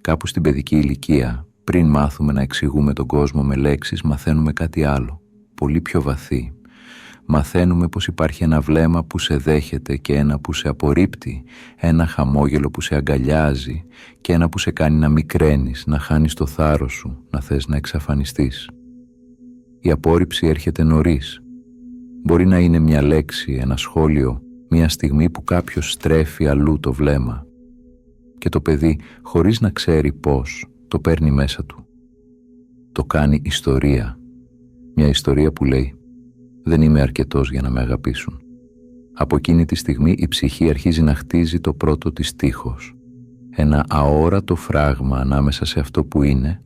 Κάπου στην παιδική ηλικία, πριν μάθουμε να εξηγούμε τον κόσμο με λέξεις, μαθαίνουμε κάτι άλλο, πολύ πιο βαθύ. Μαθαίνουμε πως υπάρχει ένα βλέμμα που σε δέχεται και ένα που σε απορρίπτει, ένα χαμόγελο που σε αγκαλιάζει και ένα που σε κάνει να μικραίνεις, να χάνεις το θάρρος σου, να θες να εξαφανιστείς. Η απόρριψη έρχεται νωρίς. Μπορεί να είναι μια λέξη, ένα σχόλιο, μια στιγμή που κάποιος στρέφει αλλού το βλέμμα. Και το παιδί, χωρίς να ξέρει πώς, το παίρνει μέσα του. Το κάνει ιστορία. Μια ιστορία που λέει «Δεν είμαι αρκετός για να με αγαπήσουν». Από εκείνη τη στιγμή η ψυχή αρχίζει να χτίζει το πρώτο της τείχος. Ένα αόρατο φράγμα ανάμεσα σε αυτό που είναι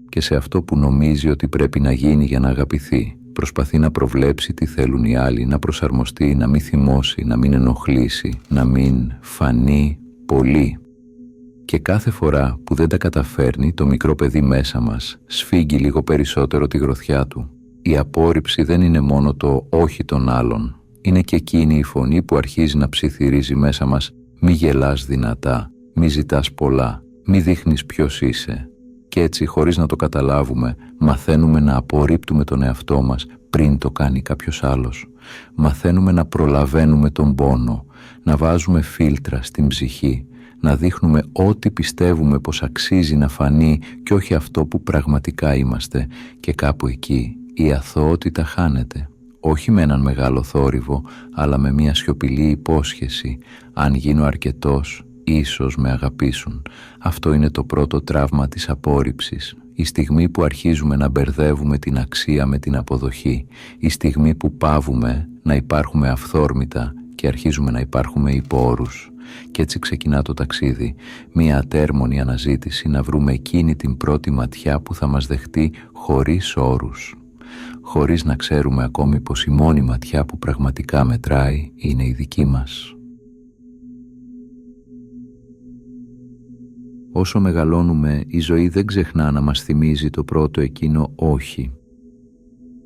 και σε αυτό που νομίζει ότι πρέπει να γίνει για να αγαπηθεί. Προσπαθεί να προβλέψει τι θέλουν οι άλλοι, να προσαρμοστεί, να μην θυμώσει, να μην ενοχλήσει, να μην φανεί πολύ. Και κάθε φορά που δεν τα καταφέρνει, το μικρό παιδί μέσα μας σφίγγει λίγο περισσότερο τη γροθιά του. Η απόρριψη δεν είναι μόνο το όχι των άλλων, είναι και εκείνη η φωνή που αρχίζει να ψιθυρίζει μέσα μας «Μη γελάς δυνατά, μη ζητάς πολλά, μη δείχνεις ποιος είσαι». Και έτσι, χωρίς να το καταλάβουμε, μαθαίνουμε να απορρίπτουμε τον εαυτό μας πριν το κάνει κάποιος άλλος. Μαθαίνουμε να προλαβαίνουμε τον πόνο, να βάζουμε φίλτρα στην ψυχή, να δείχνουμε ό,τι πιστεύουμε πως αξίζει να φανεί και όχι αυτό που πραγματικά είμαστε, και κάπου εκεί η αθωότητα χάνεται. Όχι με έναν μεγάλο θόρυβο, αλλά με μια σιωπηλή υπόσχεση «Αν γίνω αρκετός, ίσως με αγαπήσουν». Αυτό είναι το πρώτο τραύμα της απόρριψης. Η στιγμή που αρχίζουμε να μπερδεύουμε την αξία με την αποδοχή. Η στιγμή που παύουμε να υπάρχουμε αυθόρμητα και αρχίζουμε να υπάρχουμε υπό όρους. Και έτσι ξεκινά το ταξίδι, μια ατέρμονη αναζήτηση να βρούμε εκείνη την πρώτη ματιά που θα μας δεχτεί χωρίς όρους. Χωρίς να ξέρουμε ακόμη πως η μόνη ματιά που πραγματικά μετράει είναι η δική μας. Όσο μεγαλώνουμε, η ζωή δεν ξεχνά να μας θυμίζει το πρώτο εκείνο όχι.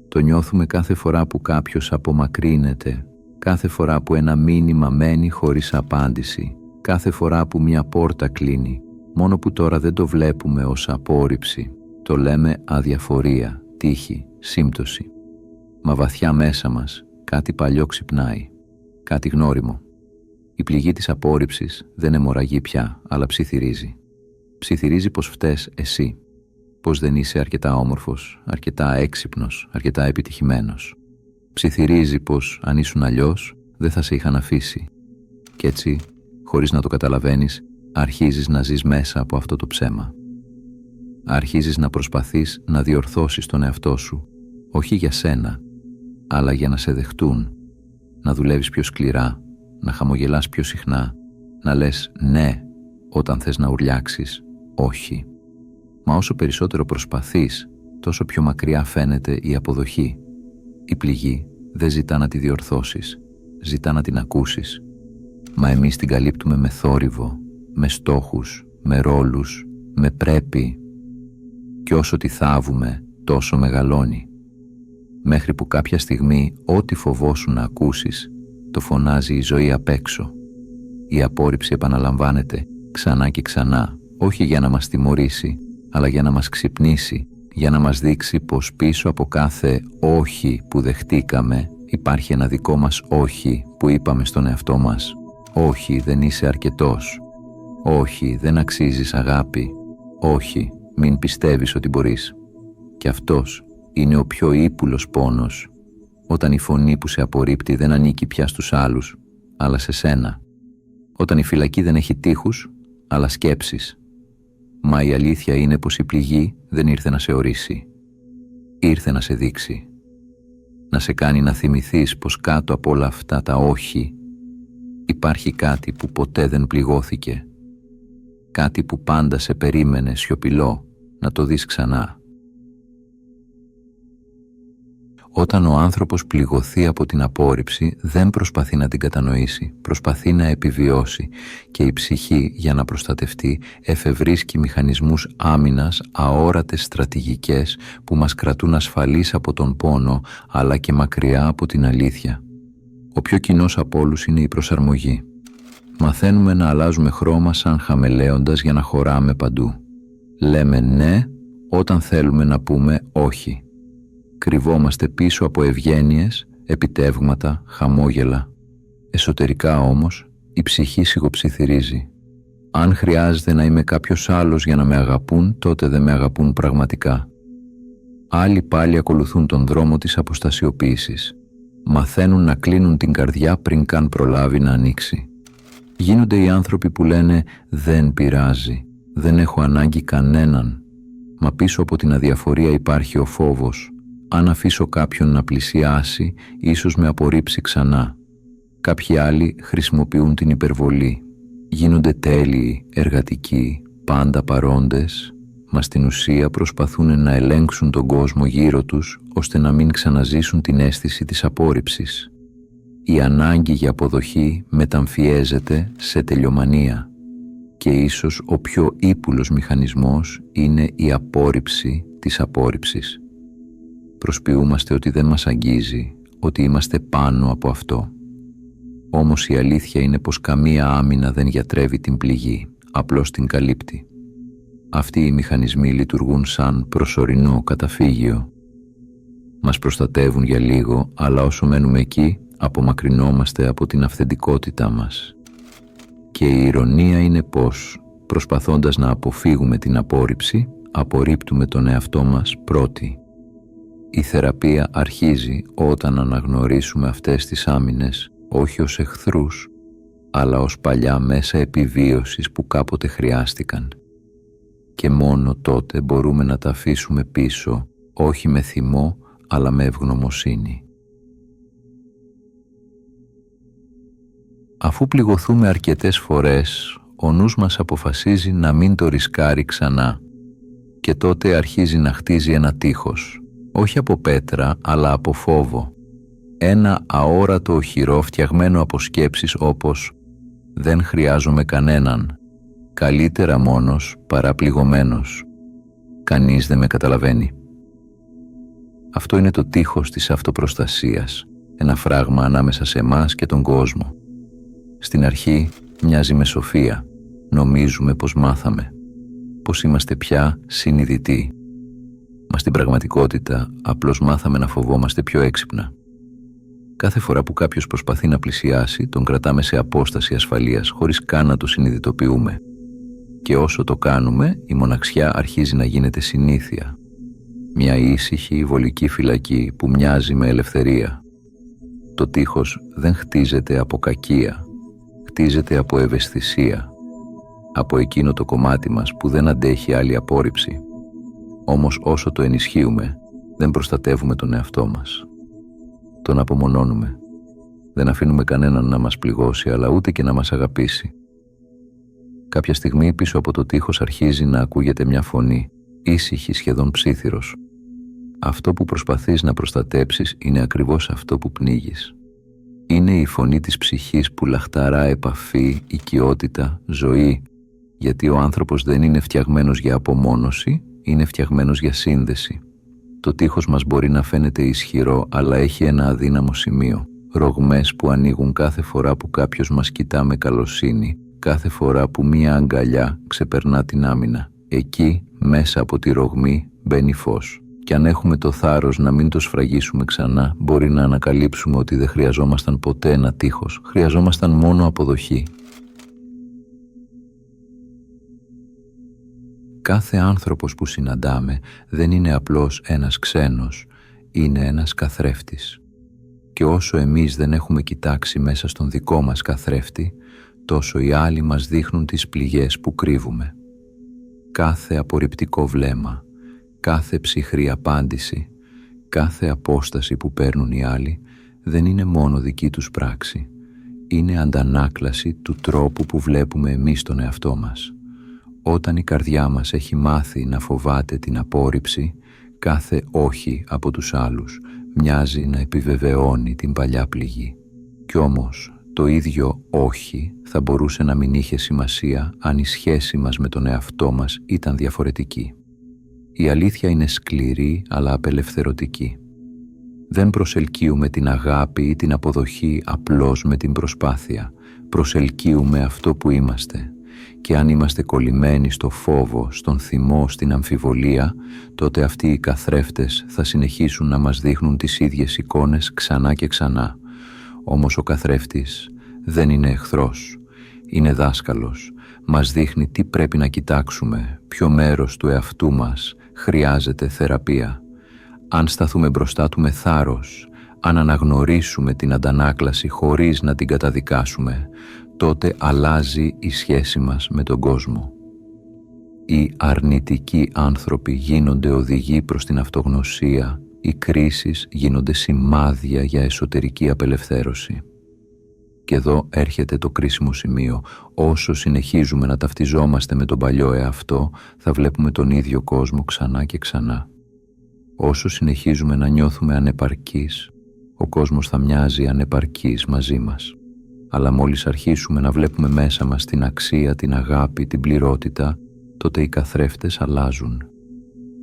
Το νιώθουμε κάθε φορά που κάποιος απομακρύνεται, κάθε φορά που ένα μήνυμα μένει χωρίς απάντηση, κάθε φορά που μια πόρτα κλείνει, μόνο που τώρα δεν το βλέπουμε ως απόρριψη. Το λέμε αδιαφορία, τύχη, σύμπτωση. Μα βαθιά μέσα μας κάτι παλιό ξυπνάει, κάτι γνώριμο. Η πληγή της απόρριψης δεν αιμορραγεί πια, αλλά ψιθυρίζει. Ψιθυρίζει πως φταίς εσύ, πως δεν είσαι αρκετά όμορφος, αρκετά έξυπνος, αρκετά επιτυχημένος. Ψιθυρίζει πως αν ήσουν αλλιώς δεν θα σε είχαν αφήσει. Κι έτσι, χωρίς να το καταλαβαίνεις, αρχίζεις να ζεις μέσα από αυτό το ψέμα. Αρχίζεις να προσπαθείς να διορθώσεις τον εαυτό σου, όχι για σένα, αλλά για να σε δεχτούν, να δουλεύεις πιο σκληρά, να χαμογελάς πιο συχνά, να λες ναι όταν θες να ουρλιάξεις όχι. Μα όσο περισσότερο προσπαθείς, τόσο πιο μακριά φαίνεται η αποδοχή. Η πληγή δεν ζητά να τη διορθώσεις, ζητά να την ακούσεις. Μα εμείς την καλύπτουμε με θόρυβο, με στόχους, με ρόλους, με πρέπει. Και όσο τη θάβουμε, τόσο μεγαλώνει. Μέχρι που κάποια στιγμή ό,τι φοβόσουν να ακούσεις, το φωνάζει η ζωή απ' έξω. Η απόρριψη επαναλαμβάνεται ξανά και ξανά, όχι για να μας τιμωρήσει, αλλά για να μας ξυπνήσει, για να μας δείξει πως πίσω από κάθε όχι που δεχτήκαμε υπάρχει ένα δικό μας όχι που είπαμε στον εαυτό μας. Όχι, δεν είσαι αρκετός. Όχι, δεν αξίζεις αγάπη. Όχι, μην πιστεύεις ότι μπορείς. Και αυτός είναι ο πιο ύπουλος πόνος, όταν η φωνή που σε απορρίπτει δεν ανήκει πια στους άλλους, αλλά σε σένα. Όταν η φυλακή δεν έχει τοίχους, αλλά σκέψεις. Μα η αλήθεια είναι πως η πληγή δεν ήρθε να σε ορίσει. Ήρθε να σε δείξει. Να σε κάνει να θυμηθείς πως κάτω από όλα αυτά τα όχι υπάρχει κάτι που ποτέ δεν πληγώθηκε. Κάτι που πάντα σε περίμενε σιωπηλό να το δεις ξανά. Όταν ο άνθρωπος πληγωθεί από την απόρριψη, δεν προσπαθεί να την κατανοήσει, προσπαθεί να επιβιώσει και η ψυχή, για να προστατευτεί, εφευρίσκει μηχανισμούς άμυνας, αόρατες στρατηγικές που μας κρατούν ασφαλείς από τον πόνο, αλλά και μακριά από την αλήθεια. Ο πιο κοινός από όλους είναι η προσαρμογή. Μαθαίνουμε να αλλάζουμε χρώμα σαν χαμελέοντας για να χωράμε παντού. Λέμε ναι όταν θέλουμε να πούμε όχι. Κρυβόμαστε πίσω από ευγένειες, επιτεύγματα, χαμόγελα. Εσωτερικά όμως η ψυχή σιγοψιθυρίζει. Αν χρειάζεται να είμαι κάποιος άλλος για να με αγαπούν, τότε δεν με αγαπούν πραγματικά. Άλλοι πάλι ακολουθούν τον δρόμο της αποστασιοποίησης. Μαθαίνουν να κλείνουν την καρδιά πριν καν προλάβει να ανοίξει. Γίνονται οι άνθρωποι που λένε «δεν πειράζει, δεν έχω ανάγκη κανέναν». Μα πίσω από την αδιαφορία υπάρχει ο φόβος. Αν αφήσω κάποιον να πλησιάσει, ίσως με απορρίψει ξανά. Κάποιοι άλλοι χρησιμοποιούν την υπερβολή. Γίνονται τέλειοι, εργατικοί, πάντα παρόντες, μα στην ουσία προσπαθούν να ελέγξουν τον κόσμο γύρω τους, ώστε να μην ξαναζήσουν την αίσθηση της απόρριψης. Η ανάγκη για αποδοχή μεταμφιέζεται σε τελειομανία και ίσως ο πιο ύπουλος μηχανισμός είναι η απόρριψη της απόρριψης. Προσποιούμαστε ότι δεν μας αγγίζει, ότι είμαστε πάνω από αυτό. Όμως η αλήθεια είναι πως καμία άμυνα δεν γιατρεύει την πληγή, απλώς την καλύπτει. Αυτοί οι μηχανισμοί λειτουργούν σαν προσωρινό καταφύγιο. Μας προστατεύουν για λίγο, αλλά όσο μένουμε εκεί, απομακρυνόμαστε από την αυθεντικότητά μας. Και η ηρωνία είναι πως, προσπαθώντας να αποφύγουμε την απόρριψη, απορρίπτουμε τον εαυτό μας πρώτοι. Η θεραπεία αρχίζει όταν αναγνωρίσουμε αυτές τις άμυνες, όχι ως εχθρούς, αλλά ως παλιά μέσα επιβίωσης που κάποτε χρειάστηκαν. Και μόνο τότε μπορούμε να τα αφήσουμε πίσω, όχι με θυμό, αλλά με ευγνωμοσύνη. Αφού πληγωθούμε αρκετές φορές, ο νους μας αποφασίζει να μην το ρισκάρει ξανά και τότε αρχίζει να χτίζει ένα τείχος, όχι από πέτρα, αλλά από φόβο. Ένα αόρατο οχυρό φτιαγμένο από σκέψεις όπως «δεν χρειάζομαι κανέναν», «καλύτερα μόνος παρά πληγωμένος», «κανείς δεν με καταλαβαίνει». Αυτό είναι το τείχος της αυτοπροστασίας, ένα φράγμα ανάμεσα σε εμάς και τον κόσμο. Στην αρχή μοιάζει με σοφία, νομίζουμε πως μάθαμε, πως είμαστε πια συνειδητοί. Μα στην πραγματικότητα απλώς μάθαμε να φοβόμαστε πιο έξυπνα. Κάθε φορά που κάποιος προσπαθεί να πλησιάσει, τον κρατάμε σε απόσταση ασφαλείας, χωρίς καν να το συνειδητοποιούμε. Και όσο το κάνουμε, η μοναξιά αρχίζει να γίνεται συνήθεια. Μια ήσυχη, βολική φυλακή που μοιάζει με ελευθερία. Το τείχος δεν χτίζεται από κακία, χτίζεται από ευαισθησία, από εκείνο το κομμάτι μας που δεν αντέχει άλλη απόρριψη. Όμως όσο το ενισχύουμε, δεν προστατεύουμε τον εαυτό μας. Τον απομονώνουμε. Δεν αφήνουμε κανέναν να μας πληγώσει, αλλά ούτε και να μας αγαπήσει. Κάποια στιγμή πίσω από το τείχος αρχίζει να ακούγεται μια φωνή, ήσυχη, σχεδόν ψίθυρος. Αυτό που προσπαθείς να προστατέψεις είναι ακριβώς αυτό που πνίγεις. Είναι η φωνή της ψυχής που λαχταρά επαφή, οικειότητα, ζωή, γιατί ο άνθρωπος δεν είναι φτιαγμένος για απομόνωση, είναι φτιαγμένος για σύνδεση. Το τείχος μας μπορεί να φαίνεται ισχυρό, αλλά έχει ένα αδύναμο σημείο. Ρογμές που ανοίγουν κάθε φορά που κάποιος μας κοιτά με καλοσύνη, κάθε φορά που μία αγκαλιά ξεπερνά την άμυνα. Εκεί, μέσα από τη ρογμή, μπαίνει φως. Και αν έχουμε το θάρρος να μην το σφραγίσουμε ξανά, μπορεί να ανακαλύψουμε ότι δεν χρειαζόμασταν ποτέ ένα τείχος, χρειαζόμασταν μόνο αποδοχή. Κάθε άνθρωπος που συναντάμε δεν είναι απλώς ένας ξένος, είναι ένας καθρέφτης. Και όσο εμείς δεν έχουμε κοιτάξει μέσα στον δικό μας καθρέφτη, τόσο οι άλλοι μας δείχνουν τις πληγές που κρύβουμε. Κάθε απορριπτικό βλέμμα, κάθε ψυχρή απάντηση, κάθε απόσταση που παίρνουν οι άλλοι δεν είναι μόνο δική τους πράξη. Είναι αντανάκλαση του τρόπου που βλέπουμε εμείς τον εαυτό μας. Όταν η καρδιά μας έχει μάθει να φοβάται την απόρριψη, κάθε όχι από τους άλλους μοιάζει να επιβεβαιώνει την παλιά πληγή. Κι όμως το ίδιο όχι θα μπορούσε να μην είχε σημασία αν η σχέση μας με τον εαυτό μας ήταν διαφορετική. Η αλήθεια είναι σκληρή αλλά απελευθερωτική. Δεν προσελκύουμε την αγάπη ή την αποδοχή απλώς με την προσπάθεια. Προσελκύουμε αυτό που είμαστε. Και αν είμαστε κολλημένοι στο φόβο, στον θυμό, στην αμφιβολία, τότε αυτοί οι καθρέφτες θα συνεχίσουν να μας δείχνουν τις ίδιες εικόνες ξανά και ξανά. Όμως ο καθρέφτης δεν είναι εχθρός, είναι δάσκαλος. Μας δείχνει τι πρέπει να κοιτάξουμε, ποιο μέρος του εαυτού μας χρειάζεται θεραπεία. Αν σταθούμε μπροστά του με θάρρος, αν αναγνωρίσουμε την αντανάκλαση χωρίς να την καταδικάσουμε, τότε αλλάζει η σχέση μας με τον κόσμο. Οι αρνητικοί άνθρωποι γίνονται οδηγοί προς την αυτογνωσία, οι κρίσεις γίνονται σημάδια για εσωτερική απελευθέρωση. Και εδώ έρχεται το κρίσιμο σημείο. Όσο συνεχίζουμε να ταυτιζόμαστε με τον παλιό εαυτό, θα βλέπουμε τον ίδιο κόσμο ξανά και ξανά. Όσο συνεχίζουμε να νιώθουμε ανεπαρκείς, ο κόσμος θα μοιάζει ανεπαρκής μαζί μας. Αλλά μόλις αρχίσουμε να βλέπουμε μέσα μας την αξία, την αγάπη, την πληρότητα, τότε οι καθρέφτες αλλάζουν.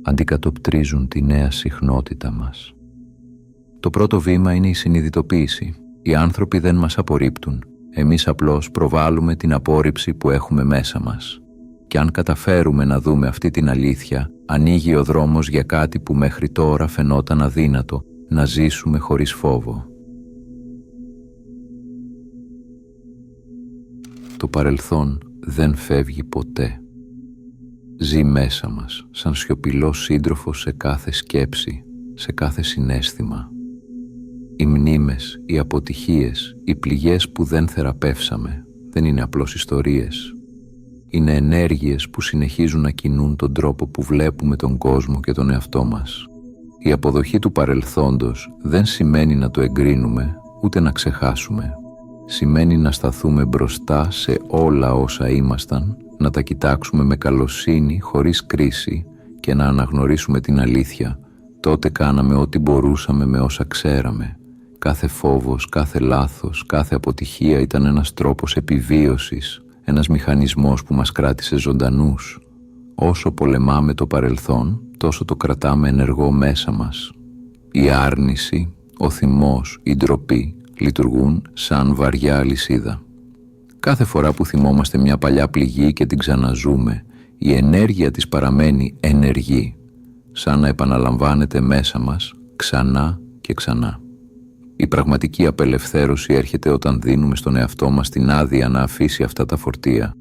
Αντικατοπτρίζουν τη νέα συχνότητα μας. Το πρώτο βήμα είναι η συνειδητοποίηση. Οι άνθρωποι δεν μας απορρίπτουν. Εμείς απλώς προβάλλουμε την απόρριψη που έχουμε μέσα μας. Και αν καταφέρουμε να δούμε αυτή την αλήθεια, ανοίγει ο δρόμος για κάτι που μέχρι τώρα φαινόταν αδύνατο, να ζήσουμε χωρίς φόβο. Το παρελθόν δεν φεύγει ποτέ. Ζει μέσα μας, σαν σιωπηλός σύντροφος σε κάθε σκέψη, σε κάθε συναίσθημα. Οι μνήμες, οι αποτυχίες, οι πληγές που δεν θεραπεύσαμε δεν είναι απλώς ιστορίες. Είναι ενέργειες που συνεχίζουν να κινούν τον τρόπο που βλέπουμε τον κόσμο και τον εαυτό μας. Η αποδοχή του παρελθόντος δεν σημαίνει να το εγκρίνουμε, ούτε να ξεχάσουμε. Σημαίνει να σταθούμε μπροστά σε όλα όσα ήμασταν, να τα κοιτάξουμε με καλοσύνη, χωρίς κρίση και να αναγνωρίσουμε την αλήθεια. Τότε κάναμε ό,τι μπορούσαμε με όσα ξέραμε. Κάθε φόβος, κάθε λάθος, κάθε αποτυχία ήταν ένας τρόπος επιβίωσης, ένας μηχανισμός που μας κράτησε ζωντανούς. Όσο πολεμάμε το παρελθόν, τόσο το κρατάμε ενεργό μέσα μας. Η άρνηση, ο θυμός, η ντροπή λειτουργούν σαν βαριά αλυσίδα. Κάθε φορά που θυμόμαστε μια παλιά πληγή και την ξαναζούμε, η ενέργεια της παραμένει ενεργή, σαν να επαναλαμβάνεται μέσα μας ξανά και ξανά. Η πραγματική απελευθέρωση έρχεται όταν δίνουμε στον εαυτό μας την άδεια να αφήσει αυτά τα φορτία.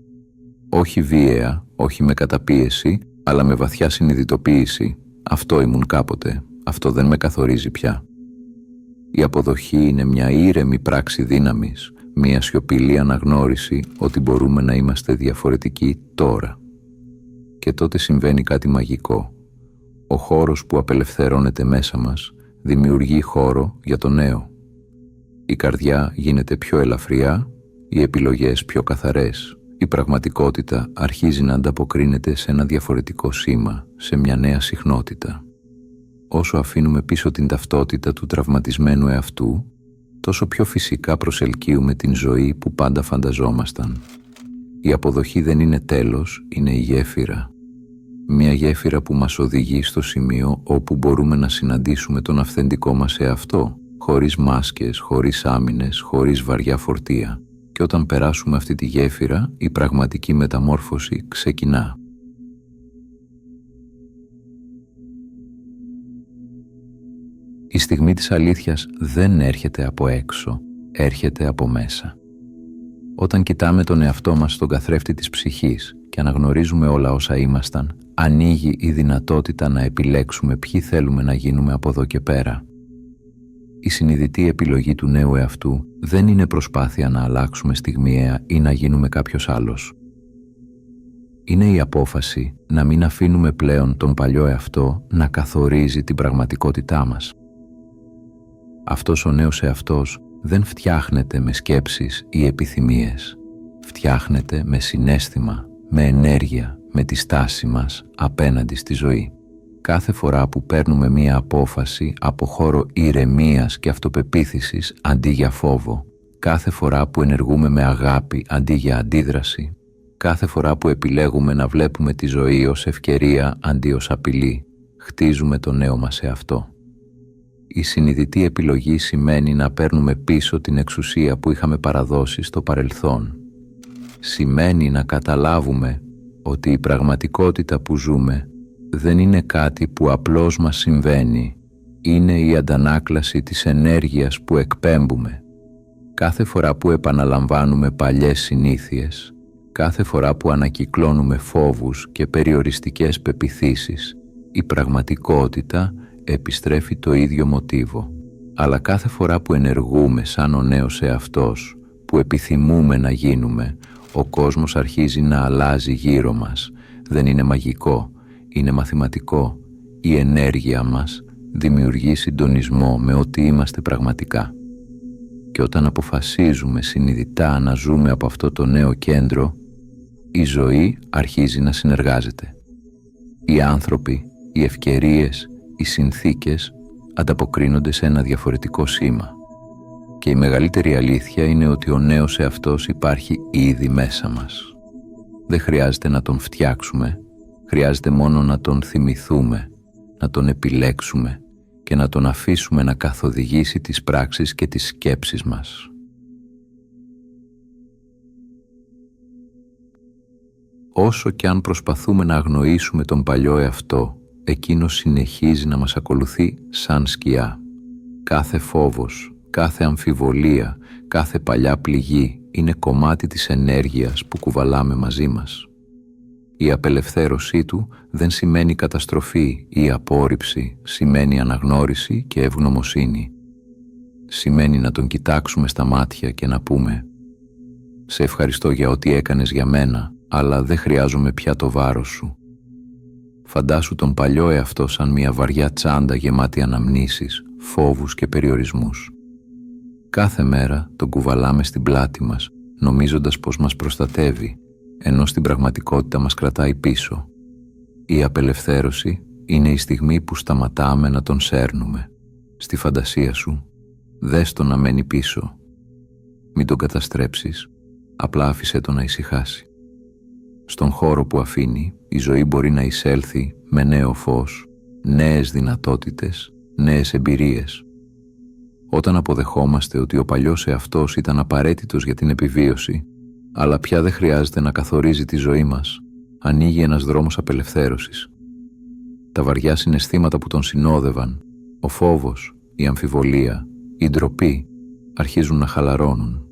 Όχι βίαια, όχι με καταπίεση, αλλά με βαθιά συνειδητοποίηση. Αυτό ήμουν κάποτε, αυτό δεν με καθορίζει πια. Η αποδοχή είναι μια ήρεμη πράξη δύναμης, μια σιωπηλή αναγνώριση ότι μπορούμε να είμαστε διαφορετικοί τώρα. Και τότε συμβαίνει κάτι μαγικό. Ο χώρος που απελευθερώνεται μέσα μας δημιουργεί χώρο για το νέο. Η καρδιά γίνεται πιο ελαφριά, οι επιλογές πιο καθαρές. Η πραγματικότητα αρχίζει να ανταποκρίνεται σε ένα διαφορετικό σήμα, σε μια νέα συχνότητα. Όσο αφήνουμε πίσω την ταυτότητα του τραυματισμένου εαυτού, τόσο πιο φυσικά προσελκύουμε την ζωή που πάντα φανταζόμασταν. Η αποδοχή δεν είναι τέλος, είναι η γέφυρα. Μια γέφυρα που μας οδηγεί στο σημείο όπου μπορούμε να συναντήσουμε τον αυθεντικό μας εαυτό, χωρίς μάσκες, χωρίς άμυνες, χωρίς βαριά φορτία. Και όταν περάσουμε αυτή τη γέφυρα, η πραγματική μεταμόρφωση ξεκινά. Η στιγμή της αλήθειας δεν έρχεται από έξω, έρχεται από μέσα. Όταν κοιτάμε τον εαυτό μας στον καθρέφτη της ψυχής και αναγνωρίζουμε όλα όσα ήμασταν, ανοίγει η δυνατότητα να επιλέξουμε ποιοι θέλουμε να γίνουμε από εδώ και πέρα. Η συνειδητή επιλογή του νέου εαυτού δεν είναι προσπάθεια να αλλάξουμε στιγμιαία ή να γίνουμε κάποιος άλλος. Είναι η απόφαση να μην αφήνουμε πλέον τον παλιό εαυτό να καθορίζει την πραγματικότητά μας. Αυτός ο νέος εαυτός δεν φτιάχνεται με σκέψεις ή επιθυμίες. Φτιάχνεται με συναίσθημα, με ενέργεια, με τη στάση μας απέναντι στη ζωή. Κάθε φορά που παίρνουμε μία απόφαση από χώρο ηρεμίας και αυτοπεποίθησης αντί για φόβο, κάθε φορά που ενεργούμε με αγάπη αντί για αντίδραση, κάθε φορά που επιλέγουμε να βλέπουμε τη ζωή ως ευκαιρία αντί ως απειλή, χτίζουμε το νέο μας εαυτό. Η συνειδητή επιλογή σημαίνει να παίρνουμε πίσω την εξουσία που είχαμε παραδώσει στο παρελθόν. σημαίνει να καταλάβουμε ότι η πραγματικότητα που ζούμε δεν είναι κάτι που απλώς μας συμβαίνει, είναι η αντανάκλαση της ενέργειας που εκπέμπουμε. Κάθε φορά που επαναλαμβάνουμε παλιές συνήθειες, κάθε φορά που ανακυκλώνουμε φόβους και περιοριστικές πεποιθήσεις, η πραγματικότητα επιστρέφει το ίδιο μοτίβο. Αλλά κάθε φορά που ενεργούμε σαν ο νέος εαυτός, που επιθυμούμε να γίνουμε, ο κόσμος αρχίζει να αλλάζει γύρω μας. Δεν είναι μαγικό, είναι μαθηματικό. Η ενέργεια μας δημιουργεί συντονισμό με ό,τι είμαστε πραγματικά. Και όταν αποφασίζουμε συνειδητά να ζούμε από αυτό το νέο κέντρο, η ζωή αρχίζει να συνεργάζεται. Οι άνθρωποι, οι ευκαιρίες, οι συνθήκες ανταποκρίνονται σε ένα διαφορετικό σήμα. Και η μεγαλύτερη αλήθεια είναι ότι ο νέος εαυτός υπάρχει ήδη μέσα μας. Δεν χρειάζεται να τον φτιάξουμε, χρειάζεται μόνο να τον θυμηθούμε, να τον επιλέξουμε και να τον αφήσουμε να καθοδηγήσει τις πράξεις και τις σκέψεις μας. Όσο κι αν προσπαθούμε να αγνοήσουμε τον παλιό εαυτό, εκείνος συνεχίζει να μας ακολουθεί σαν σκιά. Κάθε φόβος, κάθε αμφιβολία, κάθε παλιά πληγή είναι κομμάτι της ενέργειας που κουβαλάμε μαζί μας. Η απελευθέρωσή του δεν σημαίνει καταστροφή ή απόρριψη, σημαίνει αναγνώριση και ευγνωμοσύνη. Σημαίνει να τον κοιτάξουμε στα μάτια και να πούμε «Σε ευχαριστώ για ό,τι έκανες για μένα, αλλά δεν χρειάζομαι πια το βάρος σου». Φαντάσου τον παλιό εαυτό σαν μια βαριά τσάντα γεμάτη αναμνήσεις, φόβους και περιορισμούς. Κάθε μέρα τον κουβαλάμε στην πλάτη μας, νομίζοντας πως μας προστατεύει, ενώ στην πραγματικότητα μας κρατάει πίσω. Η απελευθέρωση είναι η στιγμή που σταματάμε να τον σέρνουμε. Στη φαντασία σου, δες τον να μένει πίσω. Μην τον καταστρέψεις, απλά άφησέ τον να ησυχάσει. Στον χώρο που αφήνει, η ζωή μπορεί να εισέλθει με νέο φως, νέες δυνατότητες, νέες εμπειρίες. Όταν αποδεχόμαστε ότι ο παλιός εαυτός ήταν απαραίτητος για την επιβίωση, αλλά πια δεν χρειάζεται να καθορίζει τη ζωή μας, ανοίγει ένας δρόμος απελευθέρωσης. Τα βαριά συναισθήματα που τον συνόδευαν, ο φόβος, η αμφιβολία, η ντροπή, αρχίζουν να χαλαρώνουν.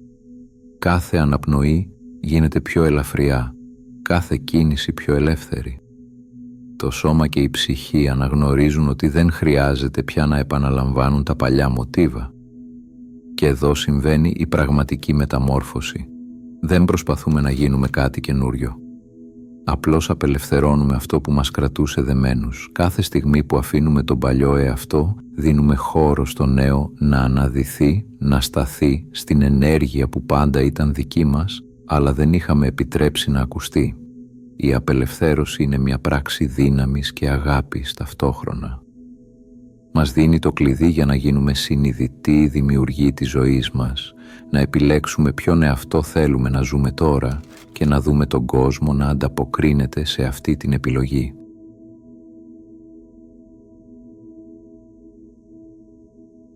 Κάθε αναπνοή γίνεται πιο ελαφριά, κάθε κίνηση πιο ελεύθερη. Το σώμα και η ψυχή αναγνωρίζουν ότι δεν χρειάζεται πια να επαναλαμβάνουν τα παλιά μοτίβα. Και εδώ συμβαίνει η πραγματική μεταμόρφωση. Δεν προσπαθούμε να γίνουμε κάτι καινούριο. Απλώς απελευθερώνουμε αυτό που μας κρατούσε δεμένους. Κάθε στιγμή που αφήνουμε τον παλιό εαυτό, δίνουμε χώρο στο νέο να αναδυθεί, να σταθεί στην ενέργεια που πάντα ήταν δική μας, αλλά δεν είχαμε επιτρέψει να ακουστεί. Η απελευθέρωση είναι μια πράξη δύναμης και αγάπης ταυτόχρονα. Μας δίνει το κλειδί για να γίνουμε συνειδητοί δημιουργοί της ζωής μας, να επιλέξουμε ποιον εαυτό θέλουμε να ζούμε τώρα και να δούμε τον κόσμο να ανταποκρίνεται σε αυτή την επιλογή.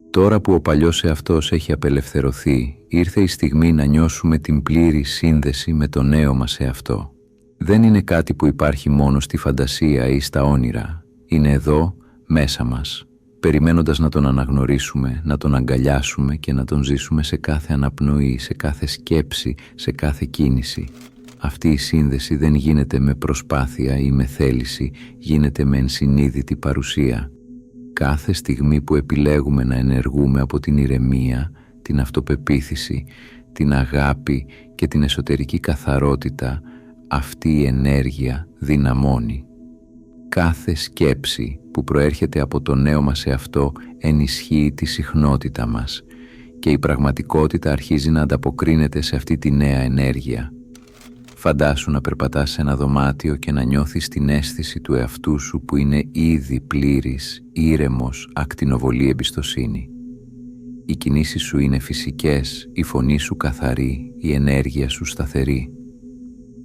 Τώρα που ο παλιός εαυτός έχει απελευθερωθεί, ήρθε η στιγμή να νιώσουμε την πλήρη σύνδεση με το νέο μας εαυτό. Δεν είναι κάτι που υπάρχει μόνο στη φαντασία ή στα όνειρα. Είναι εδώ, μέσα μας, περιμένοντας να τον αναγνωρίσουμε, να τον αγκαλιάσουμε και να τον ζήσουμε σε κάθε αναπνοή, σε κάθε σκέψη, σε κάθε κίνηση. Αυτή η σύνδεση δεν γίνεται με προσπάθεια ή με θέληση, γίνεται με ενσυνείδητη παρουσία. Κάθε στιγμή που επιλέγουμε να ενεργούμε από την ηρεμία, την αυτοπεποίθηση, την αγάπη και την εσωτερική καθαρότητα, αυτή η ενέργεια δυναμώνει. Κάθε σκέψη που προέρχεται από το νέο μας εαυτό ενισχύει τη συχνότητα μας και η πραγματικότητα αρχίζει να ανταποκρίνεται σε αυτή τη νέα ενέργεια. Φαντάσου να περπατάς σε ένα δωμάτιο και να νιώθεις την αίσθηση του εαυτού σου που είναι ήδη πλήρης, ήρεμος, ακτινοβολή εμπιστοσύνη. Οι κινήσεις σου είναι φυσικές, η φωνή σου καθαρή, η ενέργεια σου σταθερή.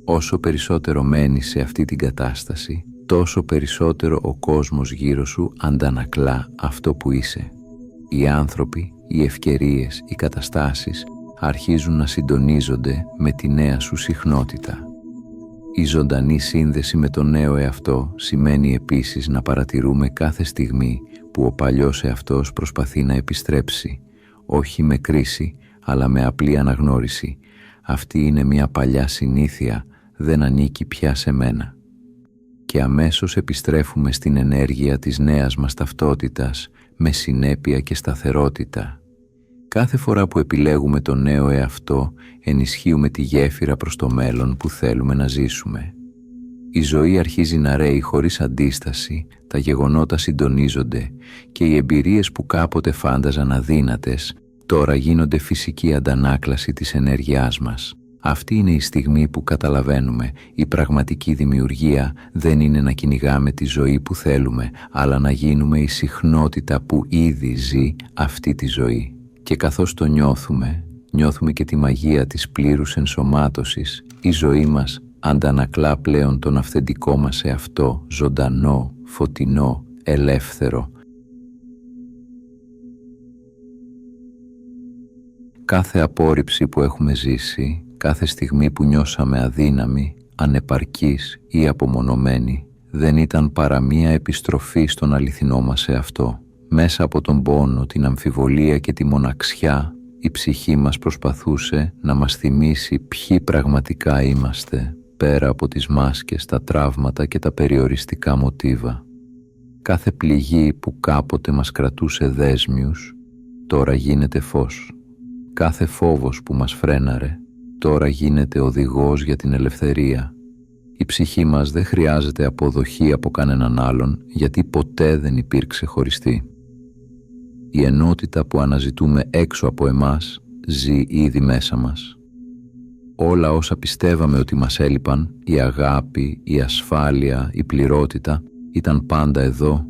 Όσο περισσότερο μένεις σε αυτή την κατάσταση, τόσο περισσότερο ο κόσμος γύρω σου αντανακλά αυτό που είσαι. Οι άνθρωποι, οι ευκαιρίες, οι καταστάσεις αρχίζουν να συντονίζονται με τη νέα σου συχνότητα. Η ζωντανή σύνδεση με το νέο εαυτό σημαίνει επίσης να παρατηρούμε κάθε στιγμή που ο παλιός εαυτός προσπαθεί να επιστρέψει, όχι με κρίση, αλλά με απλή αναγνώριση. Αυτή είναι μια παλιά συνήθεια, δεν ανήκει πια σε μένα. Και αμέσως επιστρέφουμε στην ενέργεια της νέας μας ταυτότητας, με συνέπεια και σταθερότητα. Κάθε φορά που επιλέγουμε το νέο εαυτό, ενισχύουμε τη γέφυρα προς το μέλλον που θέλουμε να ζήσουμε. Η ζωή αρχίζει να ρέει χωρίς αντίσταση, τα γεγονότα συντονίζονται και οι εμπειρίες που κάποτε φάνταζαν αδύνατες, τώρα γίνονται φυσική αντανάκλαση της ενέργειάς μας. Αυτή είναι η στιγμή που καταλαβαίνουμε, η πραγματική δημιουργία δεν είναι να κυνηγάμε τη ζωή που θέλουμε, αλλά να γίνουμε η συχνότητα που ήδη ζει αυτή τη ζωή. Και καθώς το νιώθουμε και τη μαγεία της πλήρους ενσωμάτωσης. Η ζωή μας αντανακλά πλέον τον αυθεντικό μας εαυτό, ζωντανό, φωτεινό, ελεύθερο. Κάθε απόρριψη που έχουμε ζήσει, κάθε στιγμή που νιώσαμε αδύναμοι, ανεπαρκείς ή απομονωμένοι, δεν ήταν παρά μία επιστροφή στον αληθινό μας εαυτό. Μέσα από τον πόνο, την αμφιβολία και τη μοναξιά, η ψυχή μας προσπαθούσε να μας θυμίσει ποιοι πραγματικά είμαστε, πέρα από τις μάσκες, τα τραύματα και τα περιοριστικά μοτίβα. Κάθε πληγή που κάποτε μας κρατούσε δέσμιους, τώρα γίνεται φως. Κάθε φόβος που μας φρέναρε, τώρα γίνεται οδηγός για την ελευθερία. Η ψυχή μας δεν χρειάζεται αποδοχή από κανέναν άλλον, γιατί ποτέ δεν υπήρξε χωριστή. Η ενότητα που αναζητούμε έξω από εμάς ζει ήδη μέσα μας. Όλα όσα πιστεύαμε ότι μας έλειπαν, η αγάπη, η ασφάλεια, η πληρότητα, ήταν πάντα εδώ,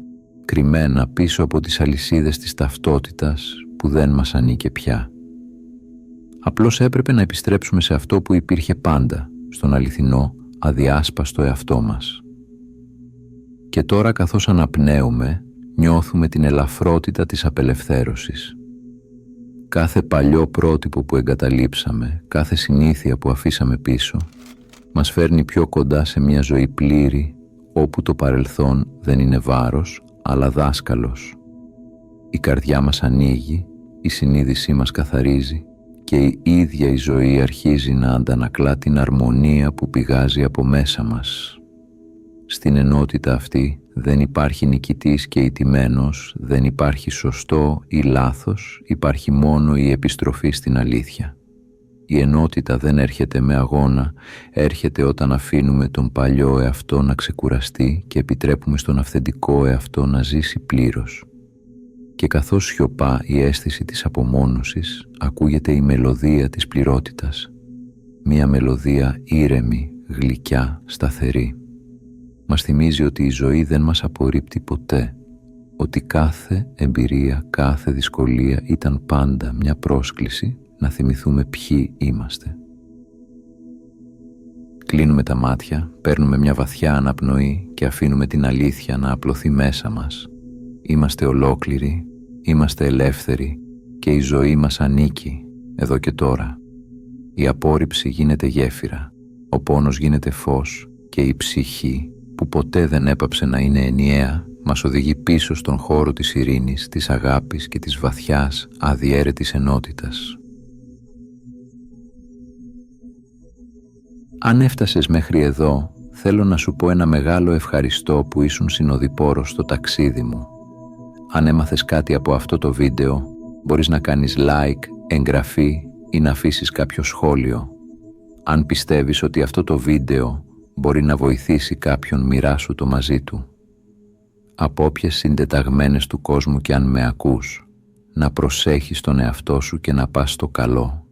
κρυμμένα πίσω από τις αλυσίδες της ταυτότητας που δεν μας ανήκε πια. Απλώς έπρεπε να επιστρέψουμε σε αυτό που υπήρχε πάντα, στον αληθινό, αδιάσπαστο εαυτό μας. Και τώρα, καθώς αναπνέουμε, νιώθουμε την ελαφρότητα της απελευθέρωσης. Κάθε παλιό πρότυπο που εγκαταλείψαμε, κάθε συνήθεια που αφήσαμε πίσω, μας φέρνει πιο κοντά σε μια ζωή πλήρη, όπου το παρελθόν δεν είναι βάρος, αλλά δάσκαλος. Η καρδιά μας ανοίγει, η συνείδησή μας καθαρίζει και η ίδια η ζωή αρχίζει να αντανακλά την αρμονία που πηγάζει από μέσα μας. Στην ενότητα αυτή δεν υπάρχει νικητής και ηττημένος, δεν υπάρχει σωστό ή λάθος, υπάρχει μόνο η επιστροφή στην αλήθεια. Η ενότητα δεν έρχεται με αγώνα, έρχεται όταν αφήνουμε τον παλιό εαυτό να ξεκουραστεί και επιτρέπουμε στον αυθεντικό εαυτό να ζήσει πλήρως. Και καθώς σιωπά η αίσθηση της απομόνωσης, ακούγεται η μελωδία της πληρότητας. Μια μελωδία ήρεμη, γλυκιά, σταθερή. Μας θυμίζει ότι η ζωή δεν μας απορρίπτει ποτέ, ότι κάθε εμπειρία, κάθε δυσκολία ήταν πάντα μια πρόσκληση να θυμηθούμε ποιοι είμαστε. Κλείνουμε τα μάτια, παίρνουμε μια βαθιά αναπνοή και αφήνουμε την αλήθεια να απλωθεί μέσα μας. Είμαστε ολόκληροι, είμαστε ελεύθεροι και η ζωή μας ανήκει εδώ και τώρα. Η απόρριψη γίνεται γέφυρα, ο πόνος γίνεται φως και η ψυχή, που ποτέ δεν έπαψε να είναι ενιαία, μας οδηγεί πίσω στον χώρο της ειρήνης, της αγάπης και της βαθιάς, αδιέρετης ενότητας. Αν έφτασες μέχρι εδώ, θέλω να σου πω ένα μεγάλο ευχαριστώ που ήσουν συνοδοιπόρος στο ταξίδι μου. Αν έμαθες κάτι από αυτό το βίντεο, μπορείς να κάνεις like, εγγραφή ή να αφήσεις κάποιο σχόλιο. Αν πιστεύεις ότι αυτό το βίντεο μπορεί να βοηθήσει κάποιον, μοιράσου το μαζί του. Από όποιες συντεταγμένες του κόσμου και αν με ακούς, να προσέχεις τον εαυτό σου και να πας στο καλό.